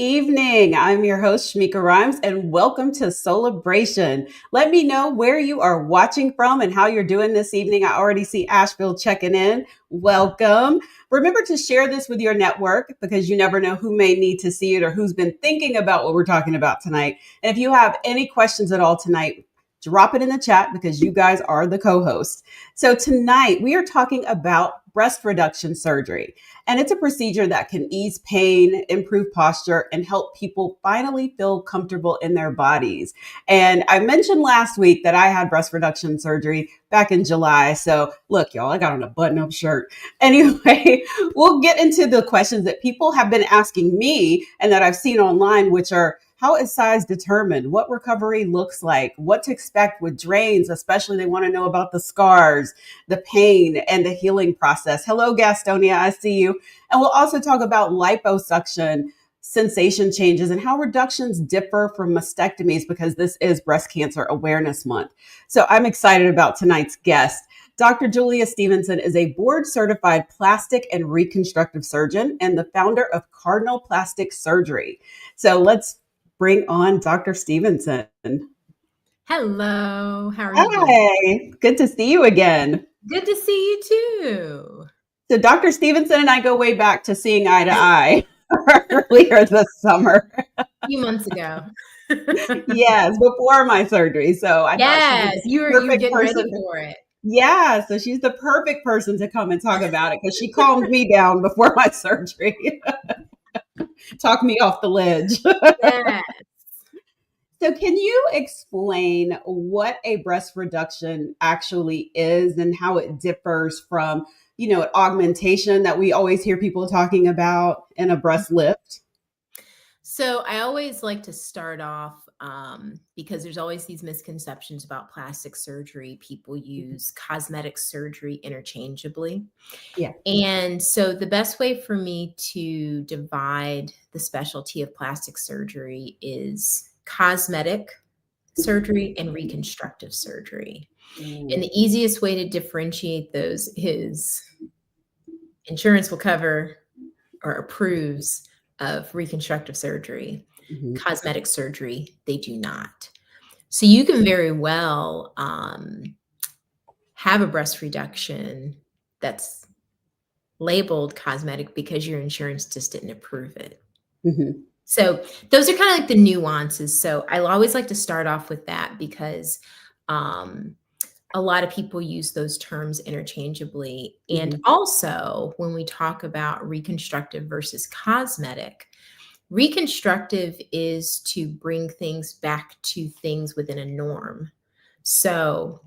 evening. I'm your host, Shameika Rhymes, and welcome to Soulibration. Let me know where you are watching from and how you're doing this evening. I already see Asheville checking in. Welcome. Remember to share this with your network because you never know who may need to see it or who's been thinking about what we're talking about tonight. And if you have any questions at all tonight, drop it in the chat because you guys are the co-hosts. So tonight we are talking about breast reduction surgery. And it's a procedure that can ease pain, improve posture, and help people finally feel comfortable in their bodies. And I mentioned last week that I had breast reduction surgery back in July. So look, y'all, I got on a button-up shirt. Anyway, we'll get into the questions that people have been asking me and that I've seen online, which are, how is size determined? What recovery looks like? What to expect with drains? Especially they want to know about the scars, the pain, and the healing process. Hello, Gastonia. I see you. And we'll also talk about liposuction, sensation changes, and how reductions differ from mastectomies because this is Breast Cancer Awareness Month. So I'm excited about tonight's guest. Dr. Julia Stevenson is a board-certified plastic and reconstructive surgeon and the founder of Cardinal Plastic Surgery. So let's bring on Dr. Stevenson. Hello, how are you doing? Hi, good to see you again. Good to see you too. So Dr. Stevenson and I go way back to seeing eye to eye earlier this summer. A few months ago. Yes, before my surgery. So I thought you were getting ready for it. Yeah, so she's the perfect person to come and talk about it because she calmed me down before my surgery. Talk me off the ledge. Yes. So can you explain what a breast reduction actually is and how it differs from, augmentation that we always hear people talking about and a breast lift? So I always like to start off because there's always these misconceptions about plastic surgery. People use cosmetic surgery interchangeably. Yeah. And so the best way for me to divide the specialty of plastic surgery is cosmetic surgery and reconstructive surgery. And the easiest way to differentiate those is insurance will cover or approves of reconstructive surgery. Mm-hmm. Cosmetic surgery, they do not. So you can very well have a breast reduction that's labeled cosmetic because your insurance just didn't approve it. Mm-hmm. So those are kind of like the nuances. So I always like to start off with that because a lot of people use those terms interchangeably. And also when we talk about reconstructive versus cosmetic, reconstructive is to bring things back to things within a norm. So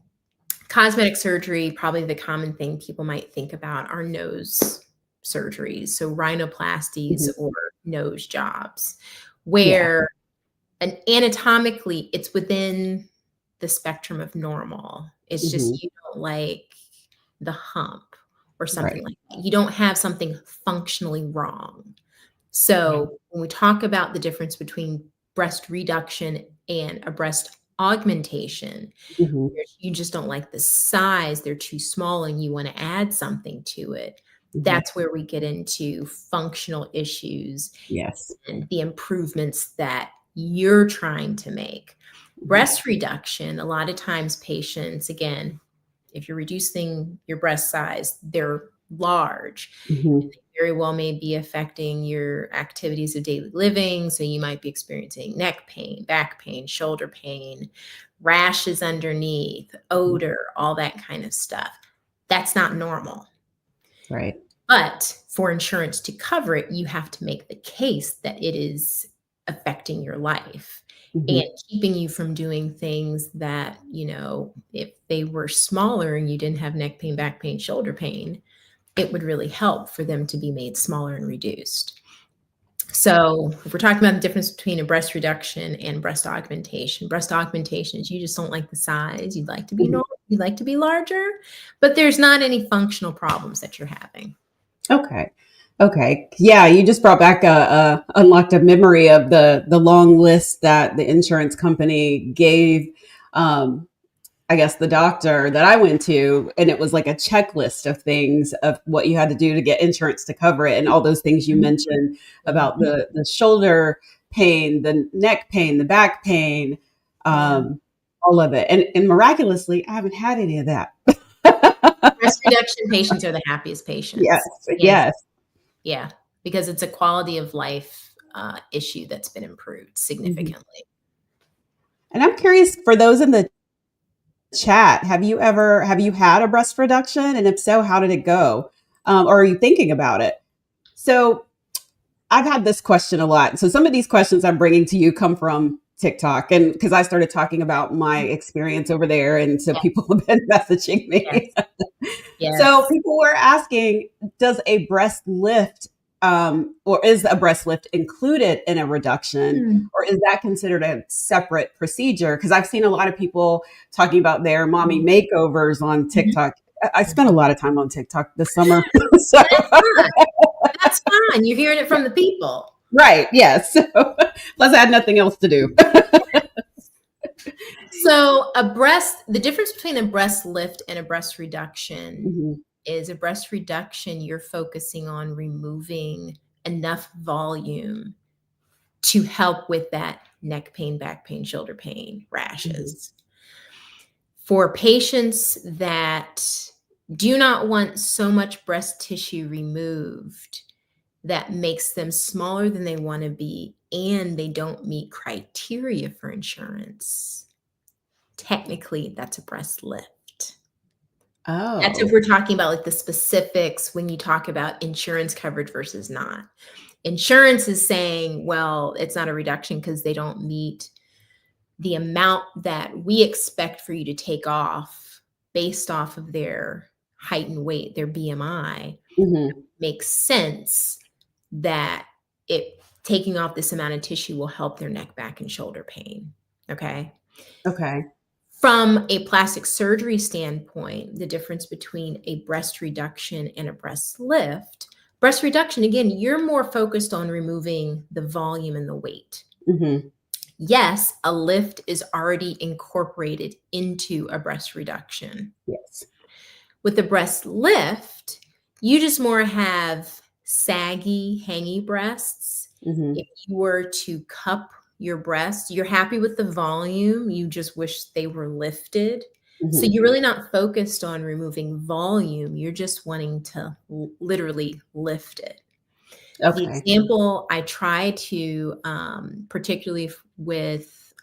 cosmetic surgery, probably the common thing people might think about are nose surgeries. So rhinoplasties or nose jobs, where anatomically it's within the spectrum of normal. It's just you don't like the hump or something like that. You don't have something functionally wrong. So when we talk about the difference between breast reduction and a breast augmentation, you just don't like the size, they're too small and you want to add something to it. That's where we get into functional issues and the improvements that you're trying to make. Breast reduction, a lot of times patients, again, if you're reducing your breast size, they're large. They very well may be affecting your activities of daily living. So you might be experiencing neck pain, back pain, shoulder pain, rashes underneath, odor, all that kind of stuff. That's not normal. Right. But for insurance to cover it, you have to make the case that it is affecting your life and keeping you from doing things that, if they were smaller and you didn't have neck pain, back pain, shoulder pain, it would really help for them to be made smaller and reduced. So if we're talking about the difference between a breast reduction and breast augmentation is you just don't like the size. You'd like to be normal, you'd like to be larger, but there's not any functional problems that you're having. Okay. Yeah, you just brought back unlocked a memory of the long list that the insurance company gave I guess, the doctor that I went to, and it was like a checklist of things of what you had to do to get insurance to cover it, and all those things you mentioned Mhm. about the shoulder pain, the neck pain, the back pain, Yeah. all of it. And miraculously, I haven't had any of that. Breast reduction patients are the happiest Yes, patients, hands. yes. Yeah, because it's a quality of life, issue that's been improved Mhm. significantly. And I'm curious, for those in the chat, have you had a breast reduction? And if so, how did it go? Or are you thinking about it? So I've had this question a lot. So some of these questions I'm bringing to you come from TikTok, and because I started talking about my experience over there, and so Yeah, people have been messaging yes, me. So yes. people were asking, does a breast lift, or is a breast lift included in a reduction, Mm. or is that considered a separate procedure? Because I've seen a lot of people talking about their mommy makeovers on Mhm, TikTok. I spent a mhm. lot of time on TikTok this summer. So, And it's fine. That's fine, you're hearing it from the people. right, yes. So, plus, I had nothing else to do. So, the difference between a breast lift and a breast reduction Mhm. is a breast reduction, you're focusing on removing enough volume to help with that neck pain, back pain, shoulder pain, Mhm. rashes. For patients that do not want so much breast tissue removed that makes them smaller than they want to be and they don't meet criteria for insurance, technically that's a breast lift. That's if Oh. we're talking about like the specifics when you talk about insurance coverage versus not. Insurance is saying, well, it's not a reduction because they don't meet the amount that we expect for you to take off based off of their height and weight, their BMI. Mhm. Makes sense that it taking off this amount of tissue will help their neck, back, and shoulder pain. Okay. Okay. From a plastic surgery standpoint, the difference between a breast reduction and a breast reduction, again, you're more focused on removing the volume and the weight. Mhm. Yes, a lift is already incorporated into a breast reduction. Yes. With the breast lift, you just more have saggy, hangy breasts. Mhm. If you were to cup your breast, you're happy with the volume, you just wish they were lifted. So Mhm. you're really not focused on removing volume, you're just wanting to literally lift it. The Okay. example I try to, particularly with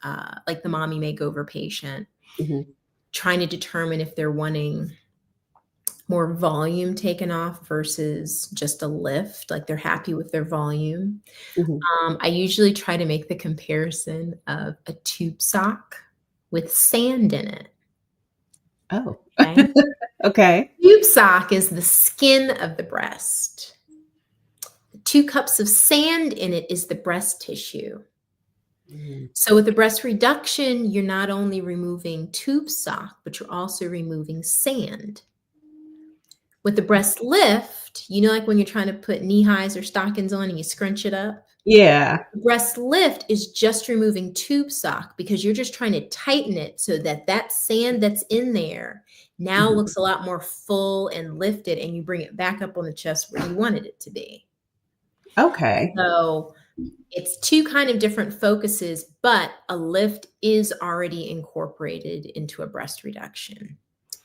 like the mommy makeover patient, Mhm. trying to determine if they're wanting more volume taken off versus just a lift, like they're happy with their volume. Mhm. I usually try to make the comparison of a tube sock with sand in it. Oh. Okay. Okay. Tube sock is the skin of the breast. 2 cups of sand in it is the breast tissue. Mhm. So with the breast reduction, you're not only removing tube sock, but you're also removing sand. With the breast lift, like when you're trying to put knee highs or stockings on and you scrunch it up? Yeah. The breast lift is just removing tube sock because you're just trying to tighten it so that that sand that's in there now Mhm. looks a lot more full and lifted, and you bring it back up on the chest where you wanted it to be. Okay. So it's two kind of different focuses, but a lift is already incorporated into a breast reduction.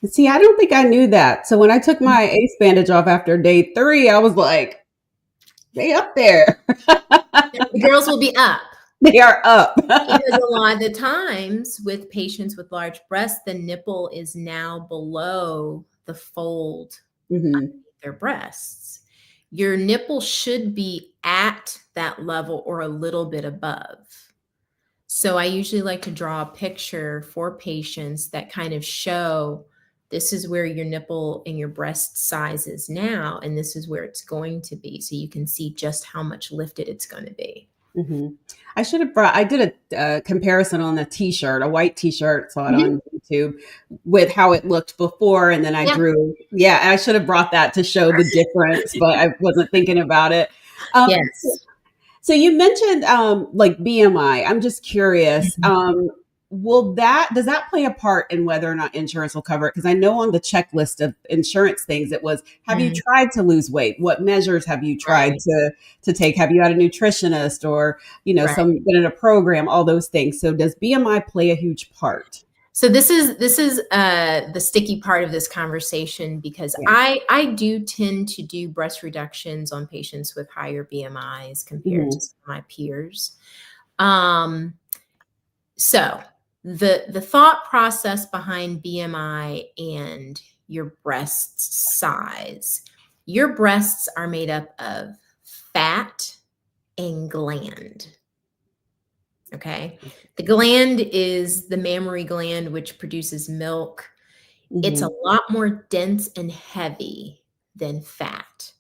See, I don't think I knew that. So when I took my ace bandage off after day 3, I was like, they up there. The girls will be up They are up. because a lot of the times with patients with large breasts, the nipple is now below the fold Mhm. underneath their breasts. Your nipple should be at that level or a little bit above. So I usually like to draw a picture for patients that kind of show this is where your nipple and your breast size is now, and this is where it's going to be. So you can see just how much lifted it's going to be. Mhm. I did a comparison on a t-shirt, a white t-shirt, saw it Mhm. on YouTube with how it looked before. And then I Yeah. drew, yeah, I should have brought that to show the difference, but I wasn't thinking about it. Um, so, Yes. so you mentioned like BMI. I'm just curious. Mhm. does that play a part in whether or not insurance will cover it? Because I know on the checklist of insurance things, it was, have you Mm, tried to lose weight? What measures have you tried right, to take? Have you had a nutritionist or, right. been in a program, all those things. So does BMI play a huge part? So this is the sticky part of this conversation because Yeah. I do tend to do breast reductions on patients with higher BMIs compared to Hmm. some of my peers. Um, so the thought process behind BMI and your breast size, your breasts are made up of fat and gland. Okay. The gland is the mammary gland, which produces milk. It's a Hmm. lot more dense and heavy than fat.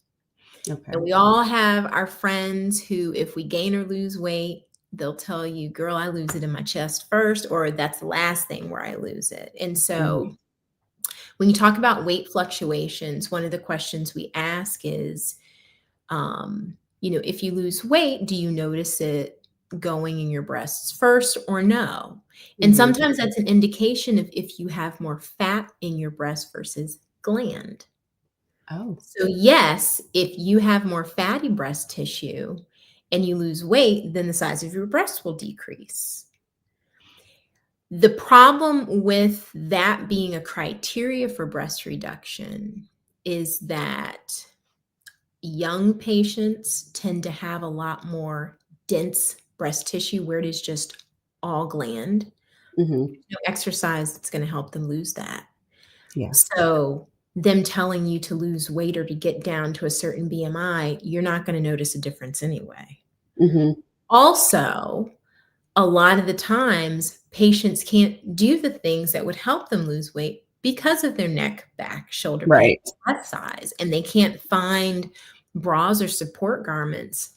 And Okay. we all have our friends who, if we gain or lose weight, they'll tell you, girl, I lose it in my chest first, or that's the last thing where I lose it. And Hmm. so when you talk about weight fluctuations, one of the questions we ask is, if you lose weight, do you notice it going in your breasts first or no? And Hmm. sometimes that's an indication of if you have more fat in your breast versus gland. Oh. So, yes, if you have more fatty breast tissue and you lose weight, then the size of your breasts will decrease. The problem with that being a criteria for breast reduction is that young patients tend to have a lot more dense breast tissue where it is just all gland. Hmm. No exercise that's going to help them lose that. Yeah. So, them telling you to lose weight or to get down to a certain BMI, you're not going to notice a difference anyway. Hmm. Also, a lot of the times, patients can't do the things that would help them lose weight because of their neck, back, shoulder pain, Right. that size, and they can't find bras or support garments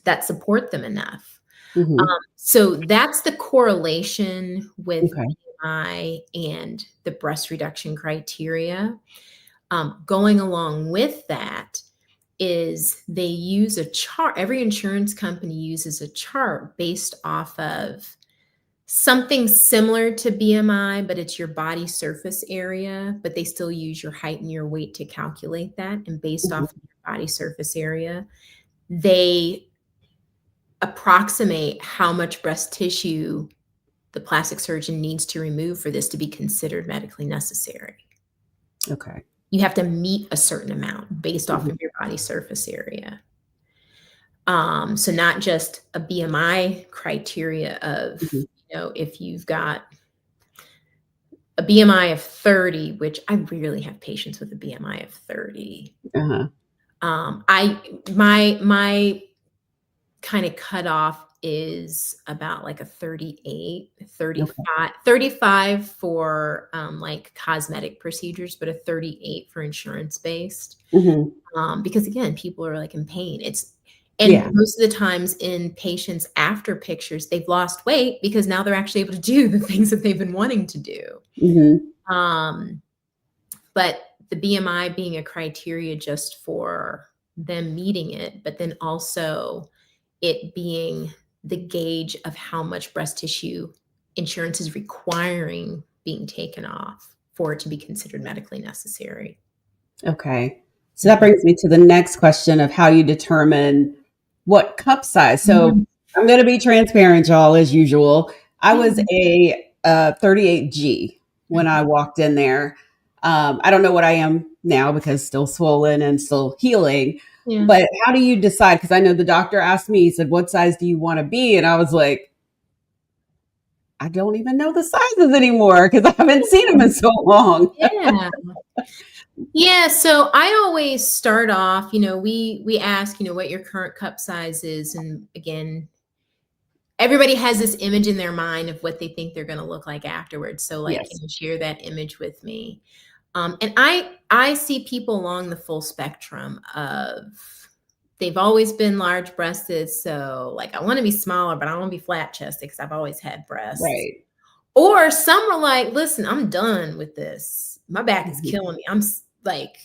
that support them enough. Hmm. So that's the correlation with Okay. BMI and the breast reduction criteria. Going along with that is they use a chart. Every insurance company uses a chart based off of something similar to BMI, but it's your body surface area, but they still use your height and your weight to calculate that. And based Hmm. off of your body surface area, they approximate how much breast tissue the plastic surgeon needs to remove for this to be considered medically necessary. Okay. You have to meet a certain amount based off Hmm. of your body surface area. So not just a BMI criteria of, Hmm. if you've got a BMI of 30, which I rarely have patients with a BMI of 30. Uh-huh. My kind of cutoff is about like a 38, Okay. 35 for like cosmetic procedures, but a 38 for insurance based. Hmm. Because again, people are like in pain. And Yeah. most of the times in patients after pictures, they've lost weight because now they're actually able to do the things that they've been wanting to do. Hmm. Um, but the BMI being a criteria just for them meeting it, but then also it being the gauge of how much breast tissue insurance is requiring being taken off for it to be considered medically necessary. Okay. So that Mhm. brings me to the next question of how you determine what cup size. So Mhm. I'm going to be transparent, y'all, as usual. I Yeah. was a 38G when I Mhm. walked in there. I don't know what I am now because still swollen and still healing. Yeah. But how do you decide? Because I know the doctor asked me, he said, "What size do you want to be?" And I was like, I don't even know the sizes anymore because I haven't seen them in so long. Yeah. Yeah, so I always start off, we ask, what your current cup size is, and again, everybody has this image in their mind of what they think they're going to look like afterwards. So, like, Yes. share that image with me. And I see people along the full spectrum of they've always been large breasted, so like I want to be smaller, but I want to be flat chested because I've always had breasts. Right. Or some were like, listen, I'm done with this. My back is Mhm. killing me. Like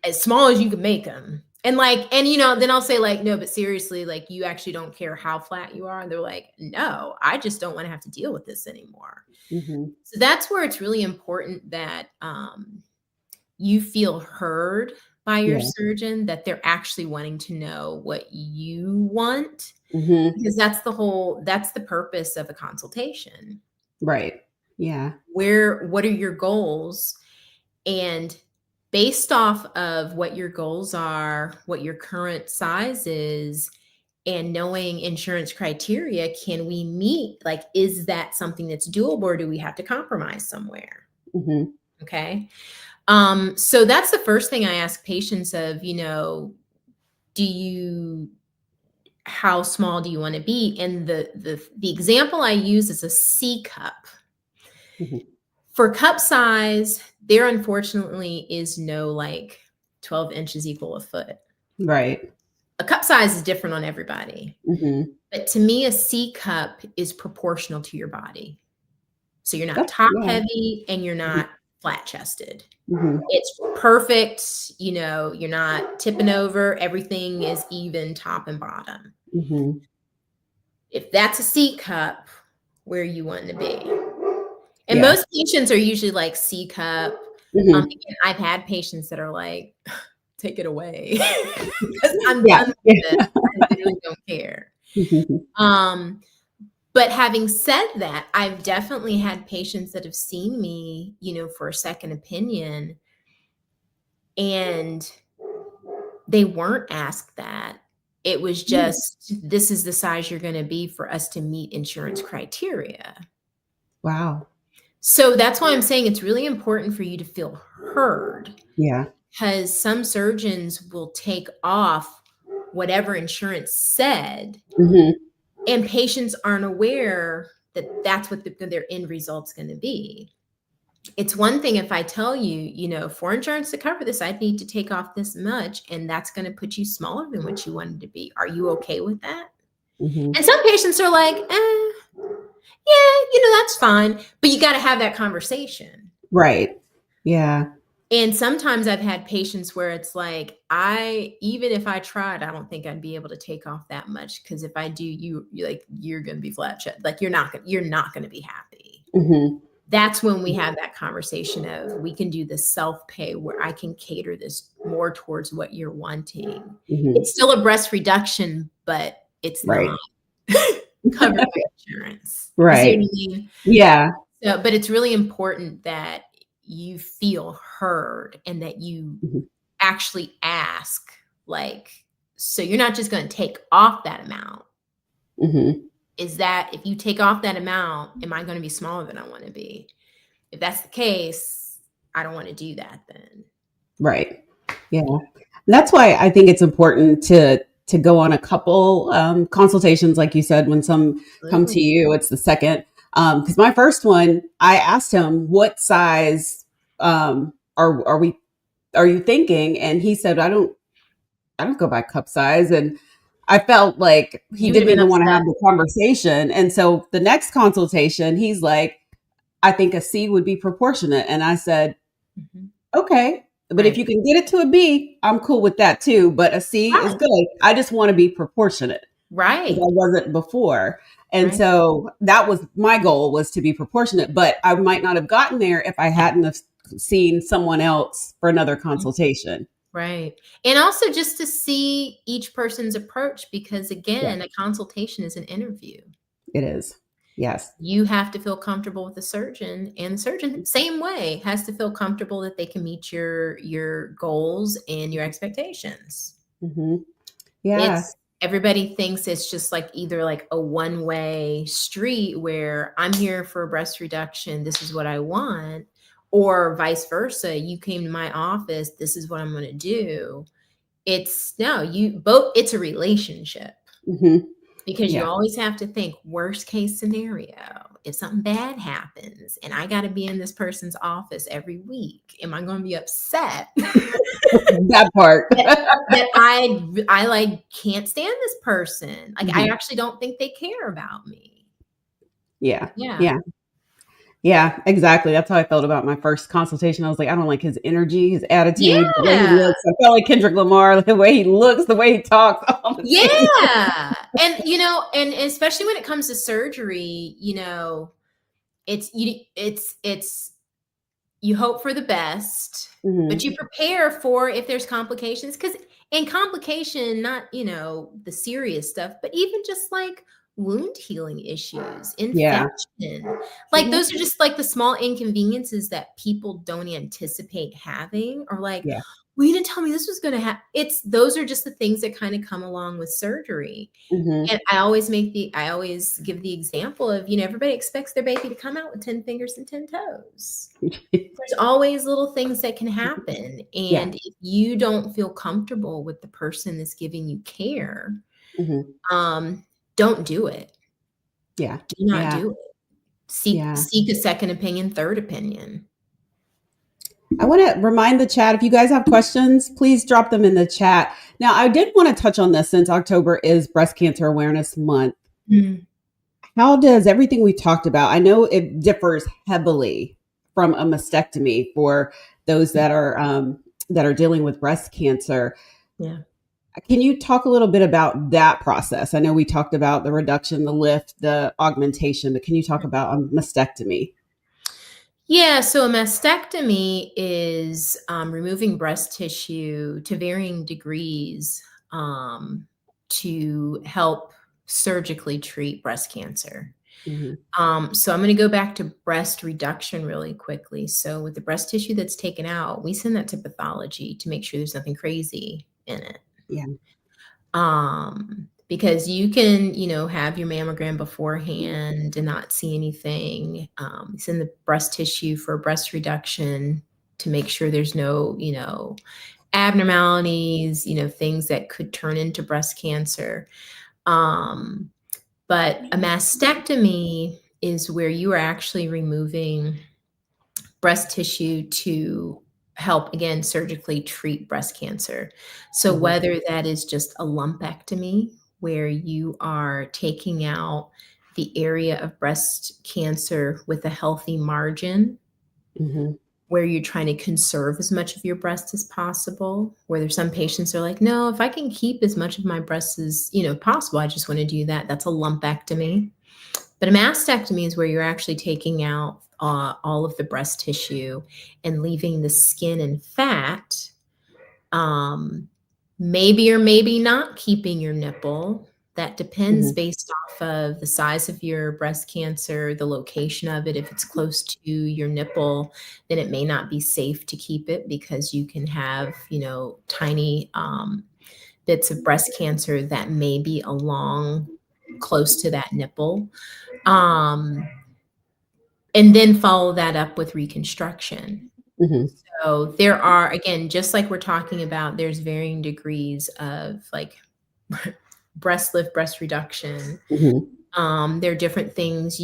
as small as you can make them. And then I'll say like, no, but seriously, like you actually don't care how flat you are. And they're like, no, I just don't want to have to deal with this anymore. Mm-hmm. So that's where it's really important that you feel heard by your Yeah. surgeon, that they're actually wanting to know what you want, Mm-hmm. because that's the purpose of a consultation. Right. Yeah. What are your goals? And based off of what your goals are, what your current size is, and knowing insurance criteria, can we meet, like, is that something that's doable, or do we have to compromise somewhere? Mm-hmm. Okay. So that's the first thing I ask patients of, how small do you want to be? And the example I use is a C cup. Mm-hmm. For cup size, there unfortunately is no like 12 inches equal a foot. Right. A cup size is different on everybody. Mm-hmm. But to me, a C cup is proportional to your body. So you're not That's, top yeah. heavy and you're not flat chested. Mm-hmm. It's perfect. You're not tipping over. Everything is even top and bottom. Mm-hmm. If that's a C cup, where you want to be. And Yeah. most patients are usually like C cup. Mm-hmm. Again, I've had patients that are like, take it away because I'm Yeah. done with Yeah. this. I literally don't care. Mm-hmm. But having said that, I've definitely had patients that have seen me, for a second opinion, and they weren't asked that. It was just, this is the size you're going to be for us to meet insurance criteria. Wow. So that's why I'm saying it's really important for you to feel heard, Yeah. because some surgeons will take off whatever insurance said, Mm-hmm. and patients aren't aware that that's what their end result's going to be. It's one thing if I tell you, for insurance to cover this, I'd need to take off this much, and that's going to put you smaller than what you wanted to be. Are you okay with that? Mm-hmm. And some patients are like, yeah, that's fine. But you got to have that conversation. Right. Yeah. And sometimes I've had patients where it's like, even if I tried, I don't think I'd be able to take off that much, because if I do, you're going to be flat shut. Like you're not going to be happy. Mm-hmm. That's when we have that conversation of, we can do the self-pay where I can cater this more towards what you're wanting. Mm-hmm. It's still a breast reduction, but it's Right. not covered by insurance. Right. You see what I mean? Yeah. So, but it's really important that you feel heard and that you Mm-hmm. actually ask, like, so you're not just going to take off that amount. Mm-hmm. Is that, if you take off that amount, am I going to be smaller than I want to be? If that's the case, I don't want to do that then. Right. Yeah. That's why I think it's important to go on a couple consultations, like you said. When some come to you, it's the second. Because my first one, I asked him, "What size are you thinking?" And he said, "I don't go by cup size." And I felt like he You would have didn't been even want to upset. have the conversation. And so the next consultation, he's like, "I think a C would be proportionate." And I said, Mhm. "Okay. But if Right. you can get it to a B, I'm cool with that too. But a C is Right. good. I just want to be proportionate, because Right. I wasn't before." And Right. so that was my goal, was to be proportionate. But I might not have gotten there if I hadn't have seen someone else for another consultation. Right. And also just to see each person's approach, because Yeah, again, a consultation is an interview. it is. Yes. You have to feel comfortable with the surgeon, and the surgeon, same way, has to feel comfortable that they can meet your goals and your expectations. Hmm. Yeah. It's Everybody thinks it's just like either like a one-way street where I'm here for breast reduction, this is what I want, or vice versa. You came to my office, this is what I'm going to do. It's no, it's a relationship, Hmm. because you Yeah. always have to think worst case scenario. If something bad happens and I got to be in this person's office every week, am I going to be upset That part. that I like can't stand this person? Like I Mhm. actually don't think they care about me. Yeah. Yeah. Yeah. Yeah, exactly. That's how I felt about my first consultation. I was like, I don't like his energy, his attitude, the way he Yeah. looks. I felt like Kendrick Lamar, the way he looks, the way he talks, all the things. Yeah. And, and especially when it comes to surgery, it's you hope for the best, but Hmm. you prepare for if there's complications. Because in complication, not, the serious stuff, but even just like wound healing issues, Yeah. infection, like Hmm. those are just like the small inconveniences that people don't anticipate having, or like, Yeah. well, you didn't tell me this was going to happen. Those are just the things that kind of come along with surgery. Hmm. And I always give the example of, everybody expects their baby to come out with 10 fingers and 10 toes. There's always little things that can happen. Yeah. And if you don't feel comfortable with the person that's giving you care, Hmm. um, don't do it. Yeah. Do not Yeah. do it. Seek Yeah. seek a second opinion, third opinion. I want to remind the chat, if you guys have questions, please drop them in the chat. Now, I did want to touch on this since October is Breast Cancer Awareness Month. Mm. How does everything we talked about, I know it differs heavily from a mastectomy for those that are dealing with breast cancer. Yeah. Can you talk a little bit about that process? I know we talked about the reduction, the lift, the augmentation, but can you talk about a mastectomy? Yeah, so a mastectomy is removing breast tissue to varying degrees to help surgically treat breast cancer. Hmm. So I'm going to go back to breast reduction really quickly. So with the breast tissue that's taken out, we send that to pathology to make sure there's nothing crazy in it. Yeah. Because you can, have your mammogram beforehand and not see anything. Send the breast tissue for breast reduction to make sure there's no, abnormalities, things that could turn into breast cancer. Um, but a mastectomy is where you are actually removing breast tissue to help, again, surgically treat breast cancer. So Hmm. whether that is just a lumpectomy, where you are taking out the area of breast cancer with a healthy margin, Hmm. where you're trying to conserve as much of your breast as possible, where there's some patients are like, no, if I can keep as much of my breast as possible, I just want to do that. That's a lumpectomy. But a mastectomy is where you're actually taking out all of the breast tissue and leaving the skin and fat. Um, Maybe or maybe not keeping your nipple. That depends Hmm. based off of the size of your breast cancer, the location of it. If it's close to your nipple, then it may not be safe to keep it because you can have, tiny bits of breast cancer that may be along close to that nipple. Um, and then follow that up with reconstruction. Hmm. So there are, again, just like we're talking about, there's varying degrees of like breast lift, breast reduction. Hmm. There are different things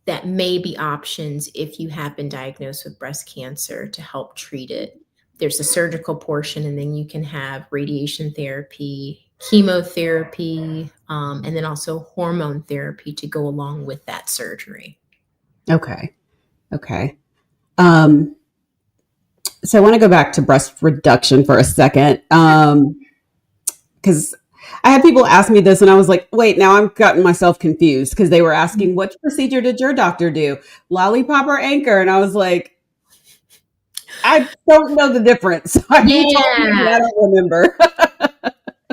that may be options if you have been diagnosed with breast cancer to help treat it. There's a surgical portion, and then you can have radiation therapy, chemotherapy, and then also hormone therapy to go along with that surgery. Okay. Okay. Um, so I want to go back to breast reduction for a second. Because I had people ask me this and I was like, wait, now I'm gotten myself confused because they were asking, which procedure did your doctor do? Lollipop or anchor? And I was like, I don't know the difference. You told me, Yeah. but I don't remember.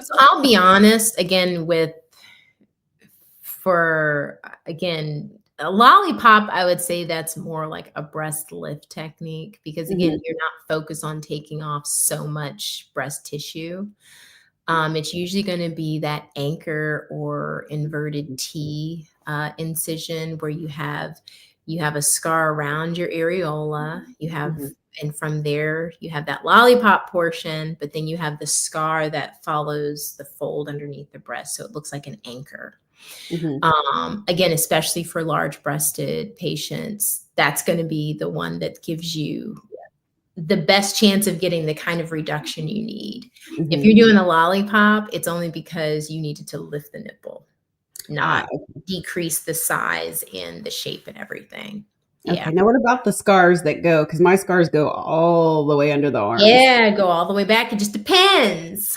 So I'll be honest again for again, a lollipop, I would say that's more like a breast lift technique because again, Hmm. you're not focused on taking off so much breast tissue. It's usually going to be that anchor or inverted T incision where you have a scar around your areola. Hmm. And from there you have that lollipop portion, but then you have the scar that follows the fold underneath the breast, so it looks like an anchor. Hmm. Again, especially for large breasted patients, that's going to be the one that gives you the best chance of getting the kind of reduction you need. If Hmm. you're doing a lollipop, it's only because you needed to lift the nipple, Ah, not decrease the size and the shape and everything. Yeah. Okay. Now, what about the scars that go? Because my scars go all the way under the arms. Yeah, go all the way back. It just depends.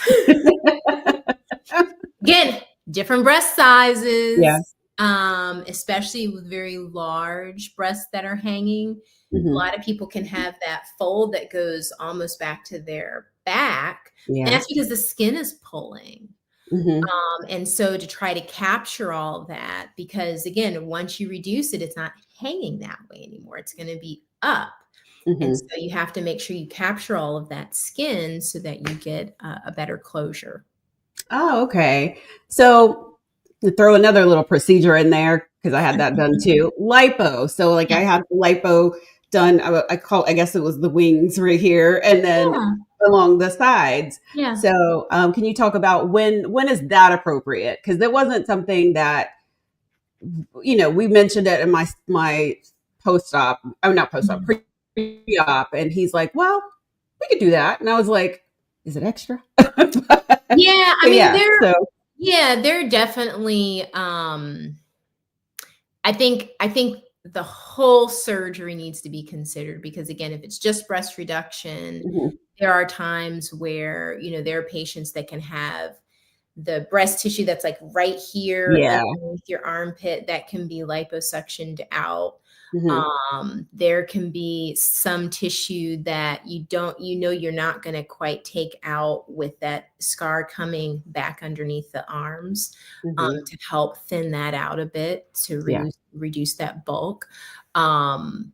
Again, different breast Yeah. sizes, especially with very large breasts that are hanging. A Hmm. lot of people can have that fold that goes almost back to their back, and Yeah. that's because the skin is pulling. Hmm. And so to try to capture all of that, because again, once you reduce it, it's not hanging that way anymore. It's going to be up. And so Hmm. you have to make sure you capture all of that skin so that you get a better closure. Oh, okay. So to throw another little procedure in there because I had that done too. Lipo. So like Yeah. I had lipo done. I guess it was the wings right here, and then Yeah. along the sides. Yeah. So can you talk about when is that appropriate? Because it wasn't something that we mentioned it in my post op. Oh, not post op, Mhm. pre op, and he's like, "Well, we could do that," and I was like, "Is it extra?" Yeah, I But mean, yeah, so. they're definitely, I think the whole surgery needs to be considered because again, if it's just breast reduction, Mhm. there are times where, there are patients that can have the breast tissue that's like right here Yeah. underneath your armpit that can be liposuctioned out. Mhm. There can be some tissue that you're not going to quite take out with that scar coming back underneath the arms, Mhm. to help thin that out a bit to Yeah. reduce that bulk. Um,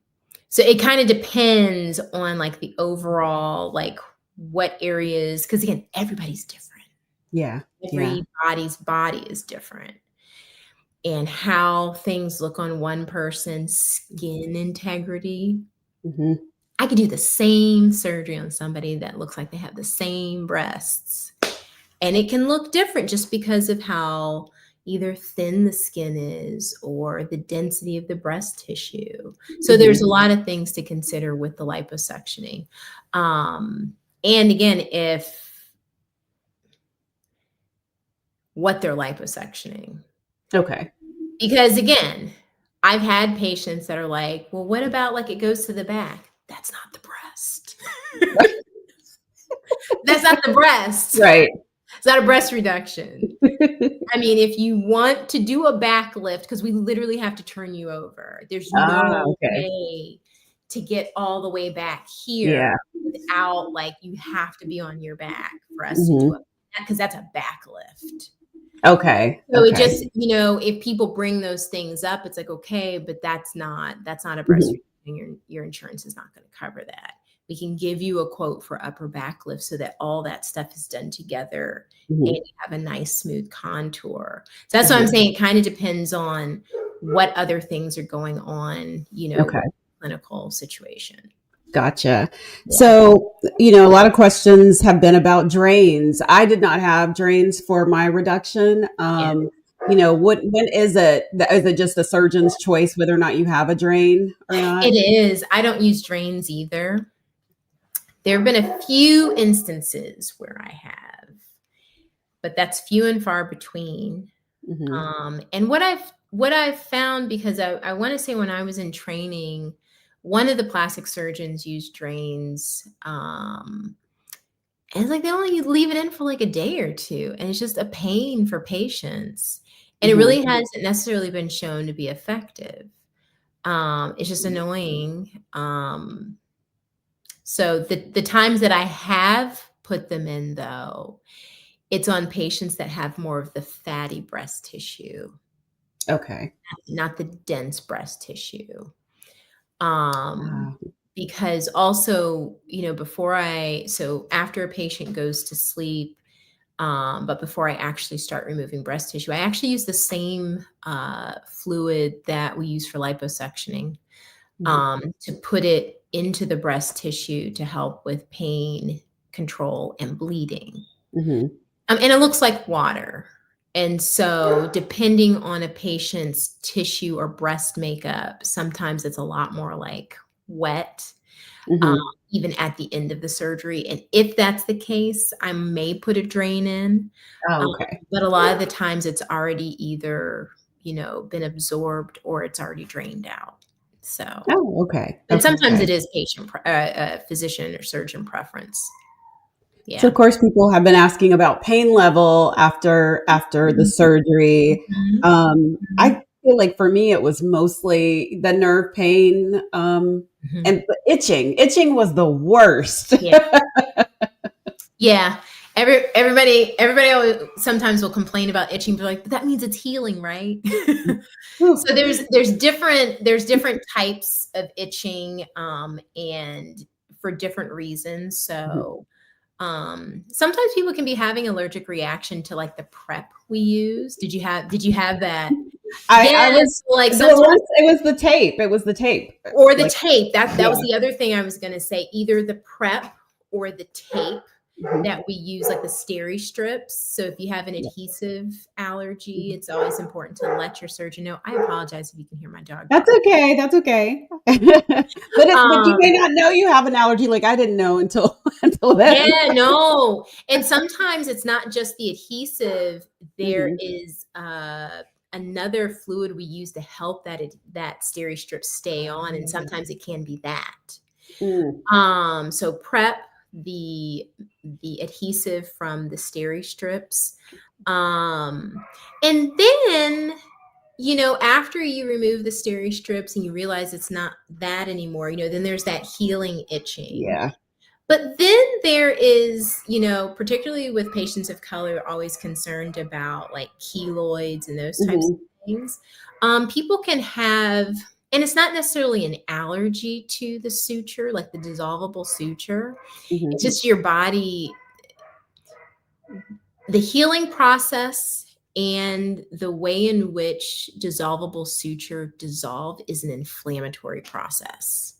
so it kind of depends on like the overall, like what areas, because again, everybody's different. Yeah. Yeah. Everybody's body is different. And how things look on one person's skin integrity. Mhm. I could do the same surgery on somebody that looks like they have the same breasts. And it can look different just because of how either thin the skin is or the density of the breast tissue. So there's Mhm. a lot of things to consider with the liposuctioning. And again, if what they're liposuctioning. Okay. Because again, I've had patients that are like, "Well, what about like it goes to the back?" That's not the breast. That's not the breast. Right. It's not a breast reduction. I mean, if you want to do a back lift, because we literally have to turn you over. There's no Okay. way to get all the way back here Yeah. without like you have to be on your back for us to do Mhm. it because that's a back lift. Okay. So it Okay. just, if people bring those things up, it's like, okay, but that's not a breast Mhm. reduction. Your insurance is not going to cover that. We can give you a quote for upper back lift so that all that stuff is done together and Mhm. you have a nice smooth contour. So that's what I'm Mhm. saying. It kind of depends on what other things are going on, Okay. with the clinical situation. Gotcha. Yeah. So, a lot of questions have been about drains. I did not have drains for my reduction. Yeah. When is it? Is it just a surgeon's choice whether or not you have a drain or It not? is. I don't use drains either. There have been a few instances where I have, but that's few and far between. Hmm. And what I've found, because I want to say when I was in training, one of the plastic surgeons used drains. And it's like they only leave it in for like a day or two, and it's just a pain for patients. And it Hmm. really hasn't necessarily been shown to be effective. It's just annoying. So the times that I have put them in, though, it's on patients that have more of the fatty breast tissue, Okay. not the dense breast tissue. Um, Uh, because also, so after a patient goes to sleep, but before I actually start removing breast tissue, I actually use the same fluid that we use for liposuctioning, mhm. to put it into the breast tissue to help with pain control and bleeding. Mhm. And it looks like water. And so, depending on a patient's tissue or breast makeup, sometimes it's a lot more like wet, um, Mhm. even at the end of the surgery. And if that's the case, I may put a drain in. Oh, Um, okay. but a lot of the times it's already either, been absorbed or it's already drained out. So, Oh, okay. but sometimes it is physician or surgeon preference. So Yeah. of course, people have been asking about pain level after the surgery. Mhm. I Mhm. feel like for me, it was mostly the nerve pain, Mhm. and the itching. Itching was the worst. Yeah. Yeah. Everybody always sometimes will complain about itching, but like, but that means it's healing, right? So Whew. there's different types of itching, and for different reasons. Mhm. So sometimes people can be having allergic reaction to like the prep we use. Did you have that? I was Yes, like the sometimes, once it was the tape. It was the tape. or the Like, tape. That yeah. was the other thing I was going to say. Either the prep or the tape Mhm. that we use, like the steri strips. So if you have an Yeah. adhesive allergy, Mhm. it's always important to let your surgeon know. I apologize if you can hear my dog That's bark. okay. That's okay. But you may Um, not know you have an allergy. Like I didn't know until until then. yeah, no. And sometimes it's not just the adhesive. There Mhm. is another fluid we use to help that steri strip stay on, and sometimes it can be that. Mm. So prep the adhesive from the steri strips, and then after you remove the steri strips and you realize it's not that anymore, then there's that healing itching. Yeah. But then there is, particularly with patients of color, always concerned about like keloids and those types Mhm. of things. People can have, and it's not necessarily an allergy to the suture, like the dissolvable suture. It's Mhm. just your body, the healing process and the way in which dissolvable suture dissolve is an inflammatory process.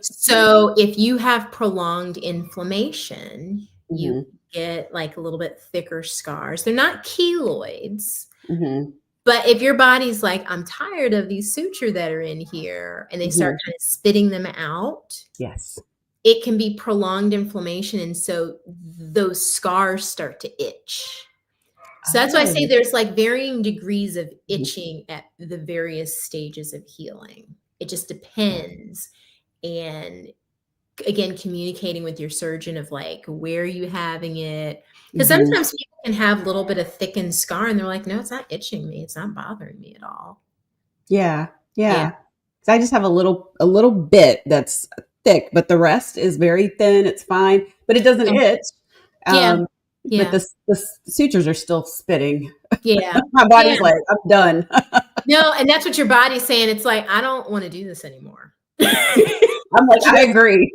So if you have prolonged inflammation, you Mhm. get like a little bit thicker scars. They're not keloids, Mhm. but if your body's like, I'm tired of these suture that are in here, and they start Mhm. kind of spitting them out, Yes. it can be prolonged inflammation. And so those scars start to itch. So that's why I say Oh. there's like varying degrees of Mhm. itching at the various stages of healing. It just depends. And again, communicating with your surgeon of like, where are you having it? Because Mhm. sometimes people can have a little bit of thickened scar and they're like, no, it's not itching me. It's not bothering me at all. Yeah. Yeah. Yeah. So I just have a little bit that's thick, but the rest is very thin. It's fine, but it doesn't Yeah. itch. Yeah. Um, but Yeah. the sutures are still spitting. Yeah. My Yeah. body's like, I'm done. No, and that's what your body's saying. It's like, I don't want to do this anymore. I'm like, I just, agree.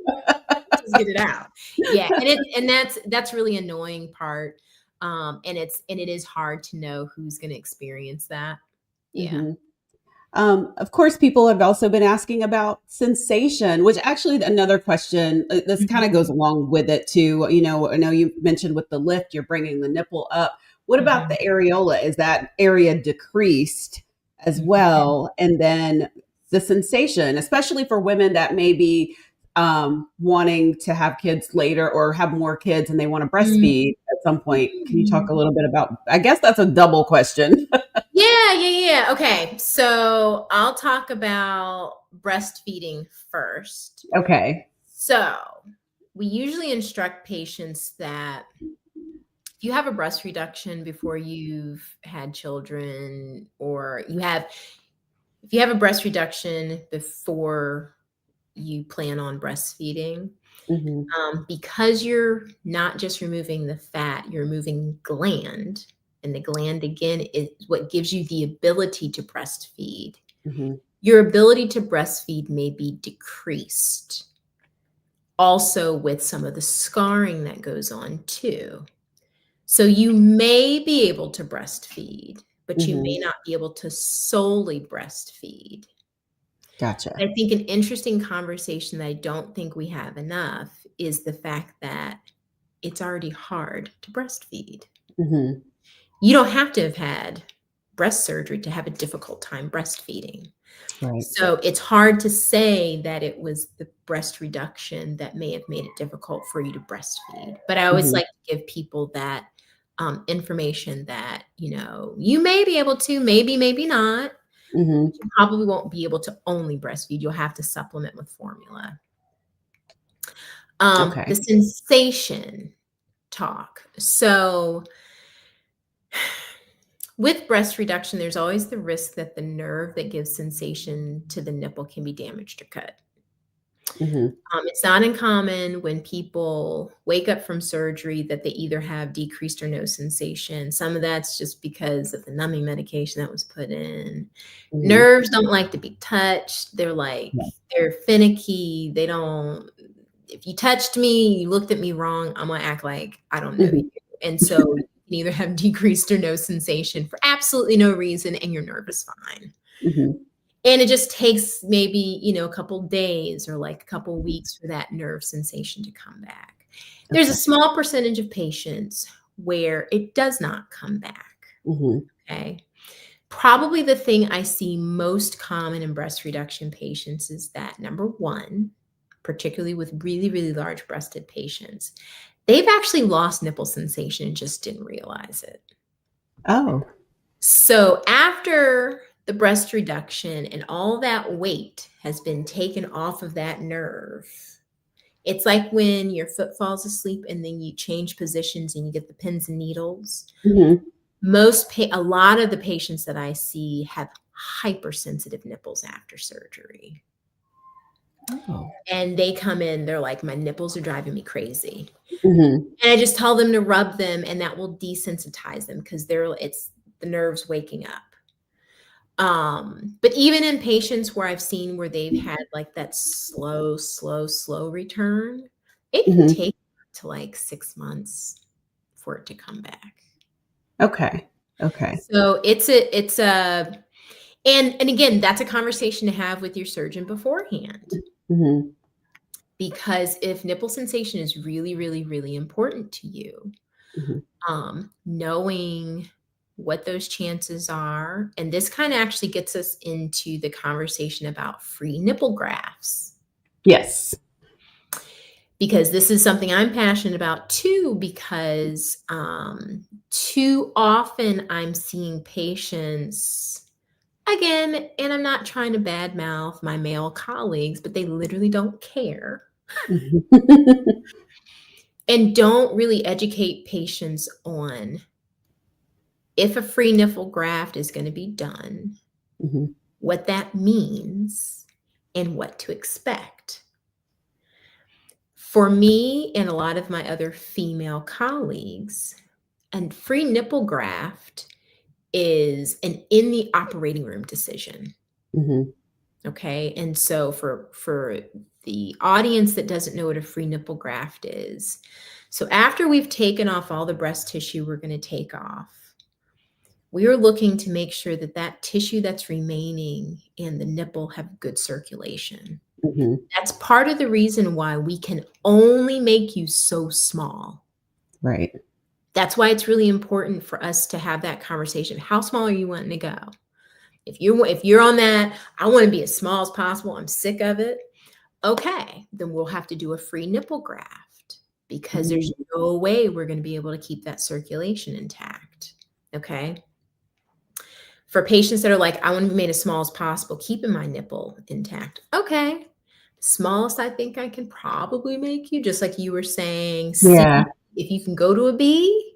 just get it out. Yeah. And that's really annoying part. And it is hard to know who's going to experience that. Yeah. Mhm. Of course, people have also been asking about sensation, which actually another question. This kind of goes Mhm. along with it too. You know, I know you mentioned with the lift, you're bringing the nipple up. What about the Mhm. areola? Is that area decreased as Mhm. well? And then the sensation, especially for women that may be wanting to have kids later or have more kids and they want to breastfeed at some point. Can you talk a Mhm. little bit about? I guess that's a double question. Yeah, yeah, yeah. Okay. So I'll talk about breastfeeding first. Okay. So we usually instruct patients that if you have a breast reduction before you've had children, or if you have a breast reduction before you plan on breastfeeding, Hmm. because you're not just removing the fat, you're removing gland. And the gland, again, is what gives you the ability to breastfeed. Hmm. Your ability to breastfeed may be decreased. Also, with some of the scarring that goes on, too. So, you may be able to breastfeed, but you may Hmm. not be able to solely breastfeed. Gotcha. I think an interesting conversation that I don't think we have enough is the fact that it's already hard to breastfeed. Hmm. You don't have to have had breast surgery to have a difficult time breastfeeding. Right. So it's hard to say that it was the breast reduction that may have made it difficult for you to breastfeed. But I always Hmm. like to give people that information that, you may be able to, maybe, maybe not. Mhm. You probably won't be able to only breastfeed. You'll have to supplement with formula. The Okay. sensation talk. So with breast reduction, there's always the risk that the nerve that gives sensation to the nipple can be damaged or cut. Mhm. It's not uncommon when people wake up from surgery that they either have decreased or no sensation. Some of that's just because of the numbing medication that was put in. Mhm. Nerves don't like to be touched. Yeah. They're finicky. They don't, if you touched me, you looked at me wrong, I'm gonna act like I don't know you. Mhm. And so you can either have decreased or no sensation for absolutely no reason, and your nerve is fine. Mhm. And it just takes maybe, a couple days or like a couple weeks for that nerve sensation to come back. There's a Okay. small percentage of patients where it does not come back. Mhm. Okay. Probably the thing I see most common in breast reduction patients is that number one, particularly with really, really large breasted patients, they've actually lost nipple sensation and just didn't realize it. Oh. So after the breast reduction and all that weight has been taken off of that nerve, it's like when your foot falls asleep and then you change positions and you get the pins and needles. Mhm. A lot of the patients that I see have hypersensitive nipples after surgery. Oh. And they come in, they're like, my nipples are driving me crazy. Mhm. And I just tell them to rub them and that will desensitize them because it's the nerves waking up. But even in patients where I've seen where they've had like that slow return, it can Mhm. take to like 6 months for it to come back. Okay. Okay. So and again, that's a conversation to have with your surgeon beforehand. Mhm. Because if nipple sensation is really, really, really important to you, Mhm. knowing what those chances are, and this kind of actually gets us into the conversation about free nipple grafts, Yes. because this is something I'm passionate about too, because too often I'm seeing patients, again, and I'm not trying to badmouth my male colleagues, but they literally don't care Mhm. and don't really educate patients on if a free nipple graft is going to be done, Mhm. what that means, and what to expect. For me and a lot of my other female colleagues, a free nipple graft is an in the operating room decision. Mhm. Okay. And so for the audience that doesn't know what a free nipple graft is, so after we've taken off all the breast tissue we're going to take off, we are looking to make sure that that tissue that's remaining and the nipple have good circulation. Mhm. That's part of the reason why we can only make you so small. Right. That's why it's really important for us to have that conversation. How small are you wanting to go? If you're on that, I want to be as small as possible, I'm sick of it. Okay, then we'll have to do a free nipple graft because Mhm. there's no way we're going to be able to keep that circulation intact. Okay. For patients that are like, I want to be made as small as possible, keeping my nipple intact. Okay. Smallest I think I can probably make you, just like you were saying, C. Yeah. If you can go to a B,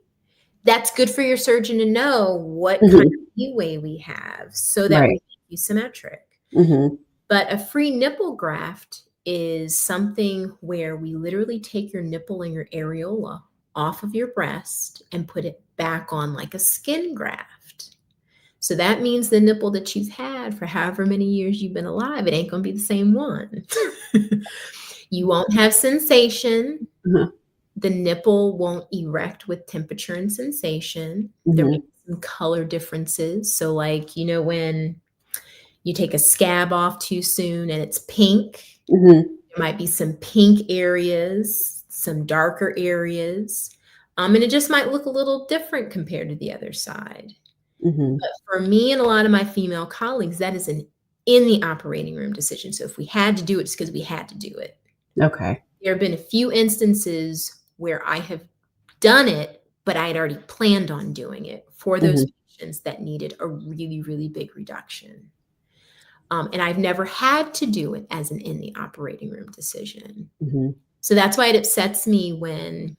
that's good for your surgeon to know what kind Mhm. of leeway we have so that we Right. make you symmetric. Mhm. But a free nipple graft is something where we literally take your nipple and your areola off of your breast and put it back on like a skin graft. So that means the nipple that you've had for however many years you've been alive, it ain't going to be the same one. You won't have sensation. Uh-huh. The nipple won't erect with temperature and sensation. There may Mhm. be some color differences. So, like, when you take a scab off too soon and it's pink, Mhm. there might be some pink areas, some darker areas. And it just might look a little different compared to the other side. Mhm. But for me and a lot of my female colleagues, that is an in the operating room decision. So if we had to do it, it's because we had to do it. Okay. There have been a few instances where I have done it, but I had already planned on doing it for those Mhm. patients that needed a really, really big reduction. And I've never had to do it as an in the operating room decision. Mm-hmm. So that's why it upsets me when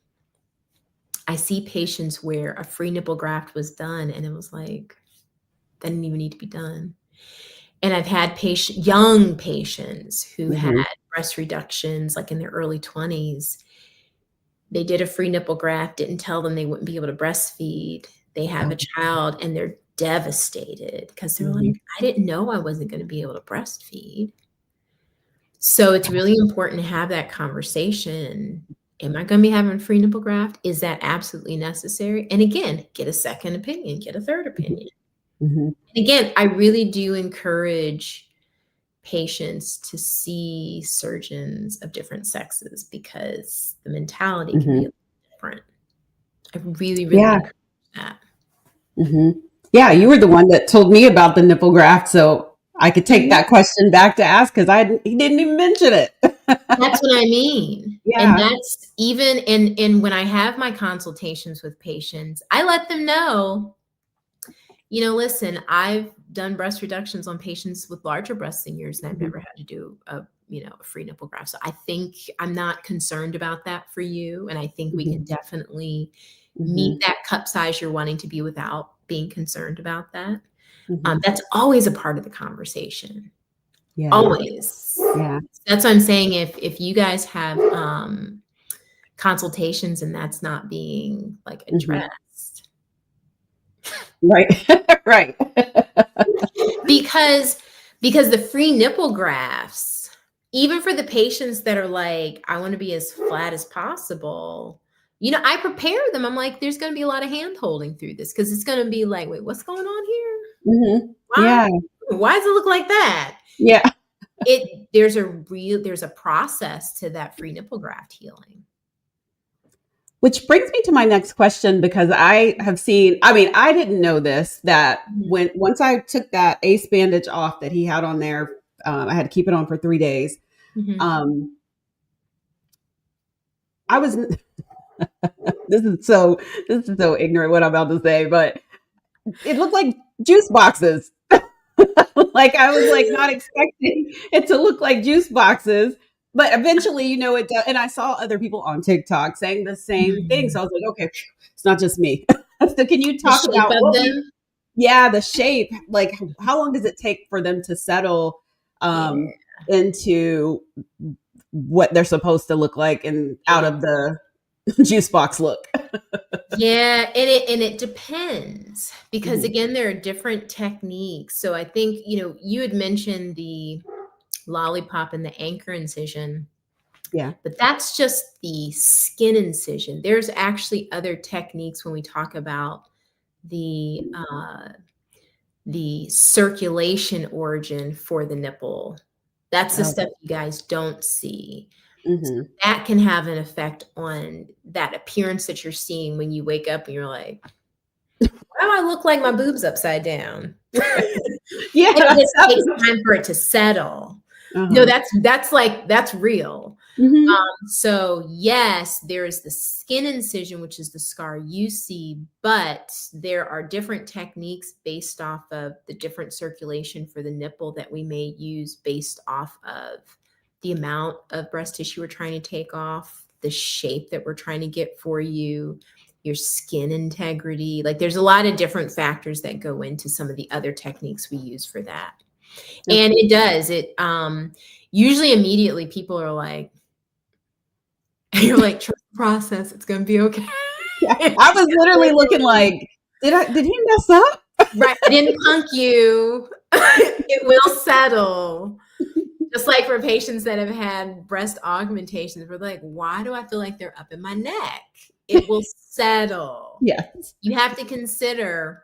I see patients where a free nipple graft was done and it was like, that didn't even need to be done. And I've had young patients who had Mm-hmm. breast reductions like in their early 20s. They did a free nipple graft, didn't tell them they wouldn't be able to breastfeed. They have a child and they're devastated because they're Mm-hmm. like, I didn't know I wasn't going to be able to breastfeed. So it's really important to have that conversation. Am I going to be having a free nipple graft? Is that absolutely necessary? And again, get a second opinion, get a third opinion. Mm-hmm. And again, I really do encourage patients to see surgeons of different sexes because the mentality can be a Mm-hmm. little different. I really, really Yeah. encourage that. Mm-hmm. Yeah, you were the one that told me about the nipple graft, so I could take Mhm. that question back to ask because he didn't even mention it. That's what I mean. And Yeah. that's even in when I have my consultations with patients, I let them know, listen, I've done breast reductions on patients with larger breasts than yours, and I've Mm-hmm. never had to do a free nipple graft. So I think I'm not concerned about that for you. And I think we Mm-hmm. can definitely meet Mm-hmm. that cup size you're wanting to be without being concerned about that. Mm-hmm. That's always a part of the conversation. Yeah. Always. Yeah. That's what I'm saying. If you guys have consultations and that's not being like Mm-hmm. addressed, Right. Right. because the free nipple grafts, even for the patients that are like, I want to be as flat as possible, I prepare them. I'm like, there's going to be a lot of hand holding through this because it's going to be like, wait, what's going on here? Mm-hmm. Why? Yeah. Why does it look like that? Yeah. There's a process to that free nipple graft healing. Which brings me to my next question because I have seen, I mean, I didn't know this that Mhm. once I took that ace bandage off that he had on there, I had to keep it on for 3 days. Mhm. Um, I was, this is so ignorant what I'm about to say, but it looked like juice boxes. Like I was like not expecting it to look like juice boxes, but eventually, it does. And I saw other people on TikTok saying the same thing. So Mhm. I was like, okay, it's not just me. So can you The talk shape about of them. yeah, the shape, like how long does it take for them to settle Yeah. into what they're supposed to look like and out Yeah. of the juice box look? Yeah, and it depends because Mhm. again, there are different techniques. So I think, you had mentioned the lollipop and the anchor incision, Yeah. but that's just the skin incision. There's actually other techniques when we talk about the circulation origin for the nipple. That's the Oh. stuff you guys don't see. Mhm. That can have an effect on that appearance that you're seeing when you wake up and you're like, why do I look like my boob's upside down? Yeah, And it just that takes was time for it to settle. No, uh-huh. that's real. Mhm. So yes, there is the skin incision, which is the scar you see, but there are different techniques based off of the different circulation for the nipple that we may use based off of the amount of breast tissue we're trying to take off, the shape that we're trying to get for you, your skin integrity. Like there's a lot of different factors that go into some of the other techniques we use for that. And Okay. it usually immediately people are like, you're like, trust the process, it's gonna be okay. Yeah, I was literally looking like, did he mess up? Right, I didn't punk you. It will settle. Just like for patients that have had breast augmentations, we're like, why do I feel like they're up in my neck? It will settle. Yes. You have to consider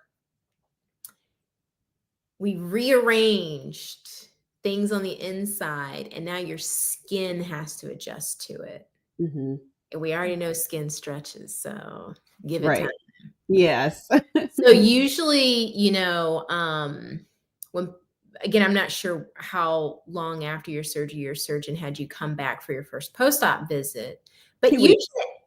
we rearranged things on the inside, and now your skin has to adjust to it. Mhm. And we already know skin stretches, so give it time. Right. Yes. So usually, when again, I'm not sure how long after your surgery your surgeon had you come back for your first post-op visit, but 2 usually weeks.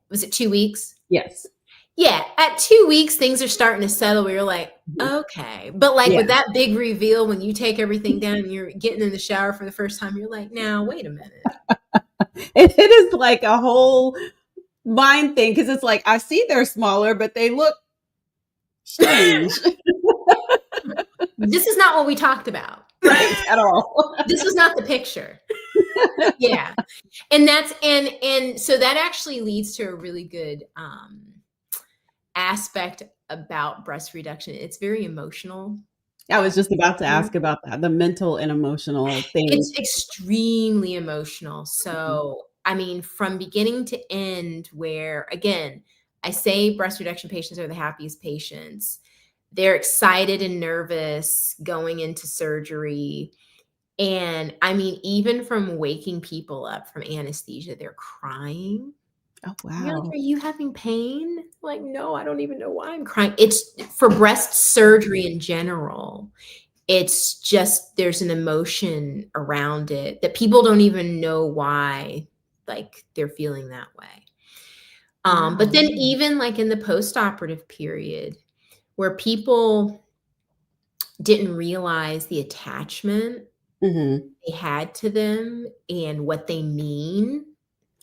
was it 2 weeks? Yes. Yeah, at 2 weeks, things are starting to settle where you're like, Mhm. "Okay." But, like, Yeah. with that big reveal, when you take everything down and you're getting in the shower for the first time, you're like, "Now, wait a minute." It is like a whole mind thing because it's like I see they're smaller, but they look strange. This is not what we talked about. Right, at all. This was not the picture. Yeah. And that's and so that actually leads to a really good, aspect about breast reduction. It's very emotional. I was just about to ask about that, the mental and emotional things. It's extremely emotional. Mhm. So, I mean, from beginning to end, where again, I say breast reduction patients are the happiest patients. They're excited and nervous going into surgery. And I mean, even from waking people up from anesthesia, they're crying. Oh, You're like, wow. "Are you having pain?" Like, "No, I don't even know why I'm crying." It's for breast surgery in general. It's just there's an emotion around it that people don't even know why, like, they're feeling that way. But Wow. then even, like, in the postoperative period where people didn't realize the attachment Mhm. they had to them and what they mean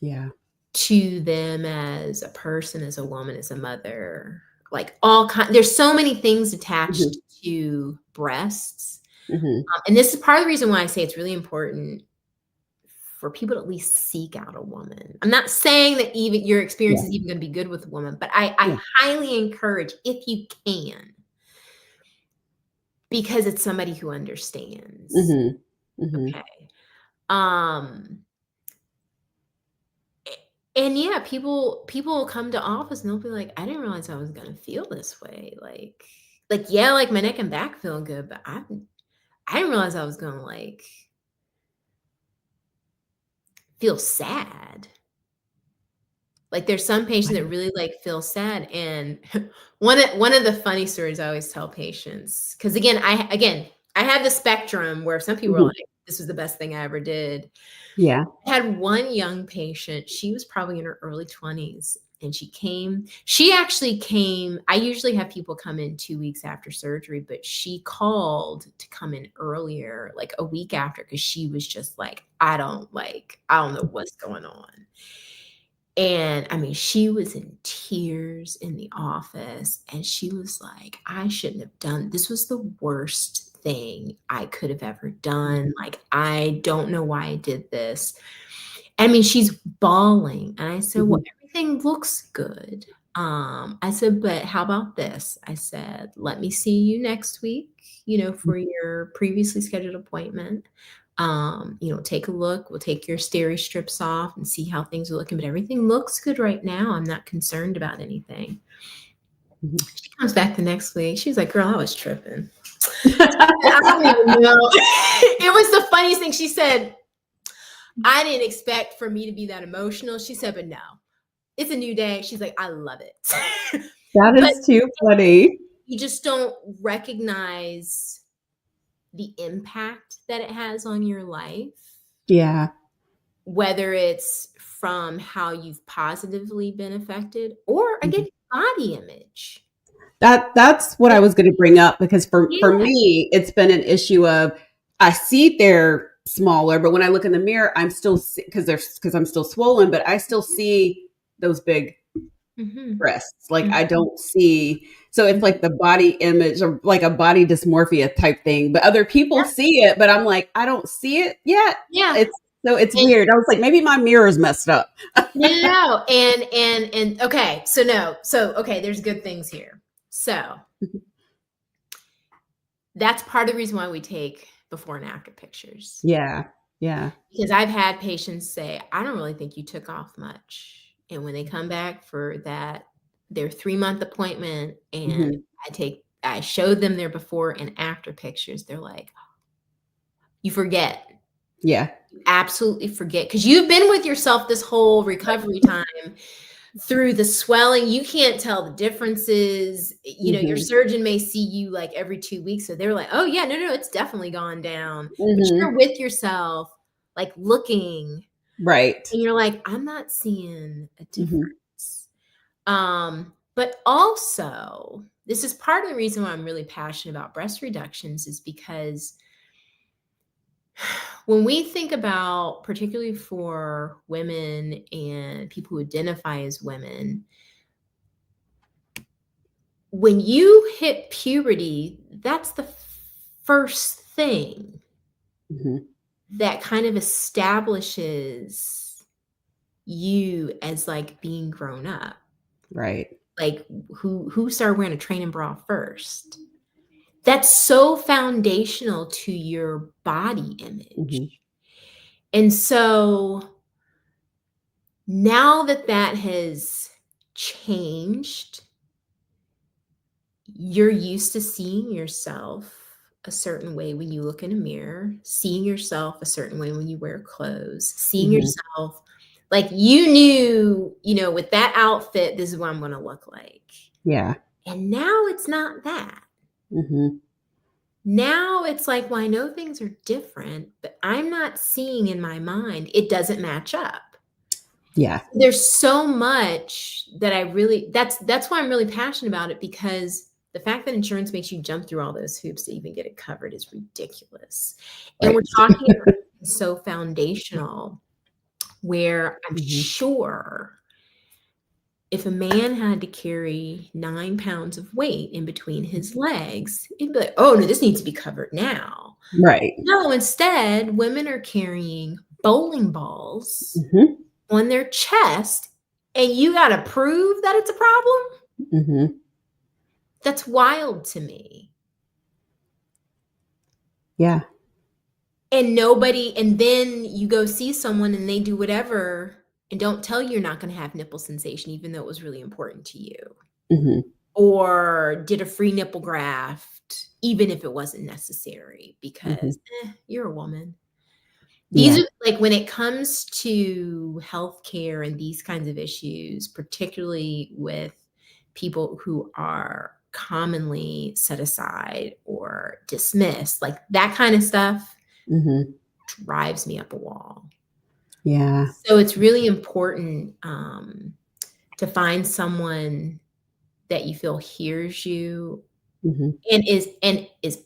Yeah. to them as a person, as a woman, as a mother, like, there's so many things attached Mhm. to breasts. Mhm. And this is part of the reason why I say it's really important for people to at least seek out a woman. I'm not saying that even your experience Yeah. is even gonna be good with a woman, but I Yeah. highly encourage if you can, because it's somebody who understands. Mhm. Mhm. Okay. Um, and yeah, people will come to office and they'll be like, "I didn't realize I was gonna feel this way." Yeah, like my neck and back feel good, but I didn't realize I was gonna like feel sad. Like, there's some patients that Wow. really, like, feel sad, and one of the funny stories I always tell patients, because I have the spectrum where some people are Mhm. like, "This was the best thing I ever did." Yeah. I had one young patient, she was probably in her early 20s, and she actually came. I usually have people come in 2 weeks after surgery, but she called to come in earlier, like, a week after, because she was just like, I don't know what's going on." And I mean, she was in tears in the office, and she was like, "I shouldn't have done this was the worst thing I could have ever done. Like, I don't know why I did this." I mean, she's bawling, and I said, "Well, Mhm. everything looks good." I said, "But how about this?" I said, "Let me see you next week, for your previously scheduled appointment. Take a look. We'll take your steri strips off and see how things are looking, but everything looks good right now. I'm not concerned about anything." Mhm. She comes back the next week. She's like, "Girl, I was tripping." I don't even know. It was the funniest thing. She said, "I didn't expect for me to be that emotional." She said, "But no, it's a new day." She's like, "I love it." That But is too funny. you just don't recognize the impact that it has on your life, Yeah. whether it's from how you've positively been affected or again, Mhm. body image. That's what I Like, was gonna bring up because for yeah. me, it's been an issue of I see they're smaller, but when I look in the mirror, I'm still because I'm still swollen, but I still see those big Mhm. breasts. Like I Mhm. don't see so it's Mhm. like the body image or like a body dysmorphia type thing. But other people Yeah. see it, but I'm like, I don't see it yet. Yeah. It's And weird. I was like, maybe my mirror's messed up. no, no, no. And okay, so no. So okay, there's good things here. So that's part of the reason why we take before and after pictures. Yeah. Yeah. Because I've had patients say, "I don't really think you took off much." And when they come back for their 3-month appointment and Mhm. I showed them their before and after pictures, they're like, "You forget. Yeah. You absolutely forget, because 'cause you've been with yourself this whole recovery time through the swelling. You can't tell the differences. Your Mhm. surgeon may see you, like, every 2 weeks, so they're like, 'Oh, yeah, no, no, it's definitely gone down.'" But Mhm. you're with yourself, like, looking. Right. And you're like, "I'm not seeing a Mhm. difference." But also, this is part of the reason why I'm really passionate about breast reductions, is because when we think about, particularly for women and people who identify as women, when you hit puberty, that's the first thing that kind of establishes you as like being grown up. Right. Like who started wearing a training bra first? That's so foundational to your body image. And so now that that has changed, you're used to seeing yourself a certain way when you look in a mirror, seeing yourself a certain way when you wear clothes, seeing yourself like you knew, with that outfit, this is what I'm going to look like. Yeah. And now it's not that. Now it's like, well, I know things are different, but I'm not seeing in my mind, it doesn't match up. Yeah. There's so much that that's why I'm really passionate about it, because the fact that insurance makes you jump through all those hoops to even get it covered is ridiculous. Right. And we're talking about so foundational, where I'm sure if a man had to carry 9 pounds of weight in between his legs, he'd be like, oh no, this needs to be covered now. Right. No, instead, women are carrying bowling balls on their chest, and you got to prove that it's a problem? That's wild to me. Yeah. And then you go see someone and they do whatever and don't tell you you're not going to have nipple sensation, even though it was really important to you. Or did a free nipple graft, even if it wasn't necessary, because you're a woman. These are like, when it comes to healthcare and these kinds of issues, particularly with people who are commonly set aside or dismissed, like that kind of stuff drives me up a wall. Yeah. So it's really important to find someone that you feel hears you and is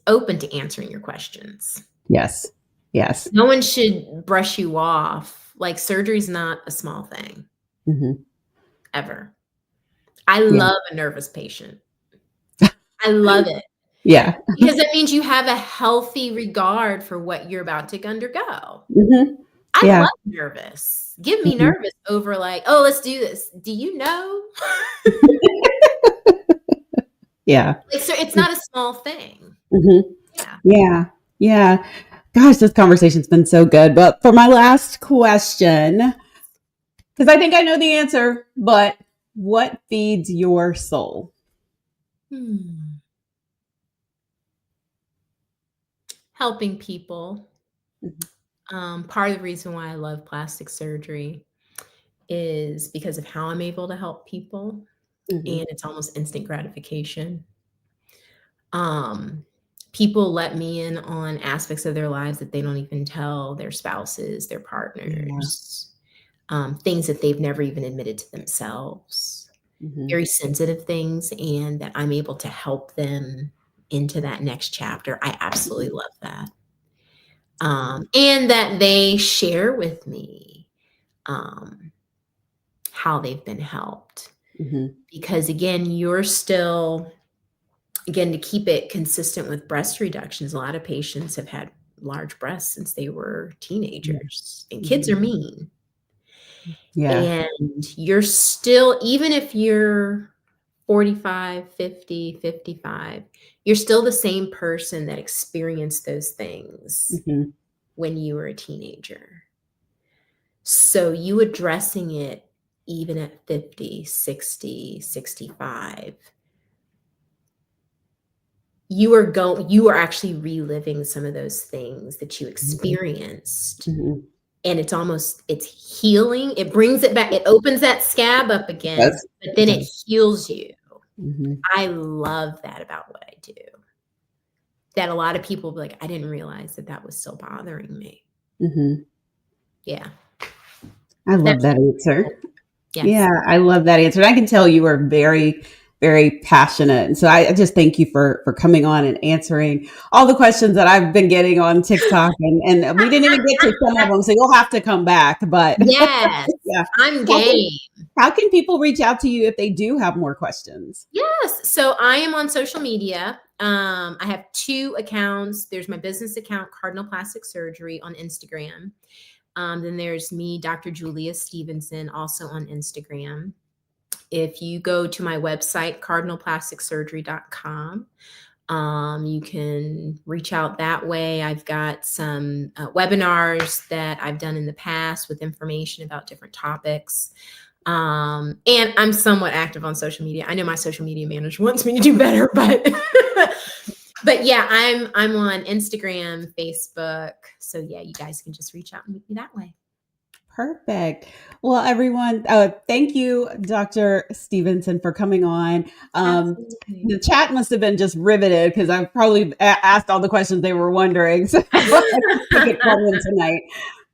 open to answering your questions. Yes. Yes. No one should brush you off. Like, surgery's not a small thing. Ever. I love a nervous patient. I love it. Yeah. Because it means you have a healthy regard for what you're about to undergo. I love nervous. Give me nervous over like, oh, let's do this. Do you know? Yeah. Like, so it's not a small thing. Yeah. Yeah. Gosh, this conversation's been so good. But for my last question, because I think I know the answer, but what feeds your soul? Helping people. Part of the reason why I love plastic surgery is because of how I'm able to help people, and it's almost instant gratification. People let me in on aspects of their lives that they don't even tell their spouses, their partners, things that they've never even admitted to themselves, very sensitive things, and that I'm able to help them into that next chapter. I absolutely love that. And that they share with me how they've been helped. Because again, to keep it consistent with breast reductions, a lot of patients have had large breasts since they were teenagers, and kids are mean. And you're still, even if you're 45, 50, 55, you're still the same person that experienced those things when you were a teenager. So you addressing it even at 50, 60, 65, you are actually reliving some of those things that you experienced. And it's healing. It brings it back. It opens that scab up again, but then it heals you. I love that about what I do. That a lot of people will be like, I didn't realize that was still bothering me. Yeah. I love that answer. Yes. Yeah, I love that answer. And I can tell you are very very passionate. And so I just thank you for coming on and answering all the questions that I've been getting on TikTok. And we didn't even get to some of them, so you'll have to come back. But Yes, yeah, I'm how can, game. how can people reach out to you if they do have more questions? Yes. So I am on social media. I have 2 accounts. There's my business account, Cardinal Plastic Surgery, on Instagram. Then there's me, Dr. Julia Stevenson, also on Instagram. If you go to my website, cardinalplasticsurgery.com, you can reach out that way. I've got some webinars that I've done in the past with information about different topics. And I'm somewhat active on social media. I know my social media manager wants me to do better, but but yeah, I'm on Instagram, Facebook. So yeah, you guys can just reach out and meet me that way. Perfect. Well, everyone, thank you, Dr. Stevenson, for coming on. Absolutely. The chat must have been just riveted because I've probably asked all the questions they were wondering. So I took it from them tonight.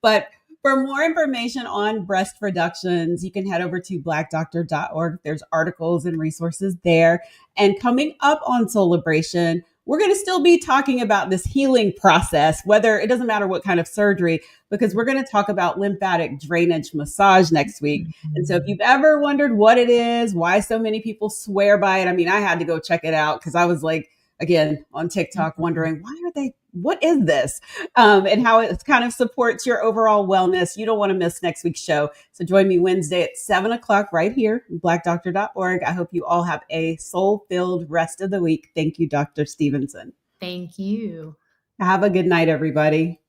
But for more information on breast reductions, you can head over to blackdoctor.org. There's articles and resources there. And coming up on Soulibration, we're going to still be talking about this healing process, whether it doesn't matter what kind of surgery, because we're going to talk about lymphatic drainage massage next week. And so if you've ever wondered what it is, why so many people swear by it, I mean, I had to go check it out because I was like, again, on TikTok wondering, what is this? And how it kind of supports your overall wellness. You don't want to miss next week's show. So join me Wednesday at 7:00 right here, blackdoctor.org. I hope you all have a soul-filled rest of the week. Thank you, Dr. Stevenson. Thank you. Have a good night, everybody.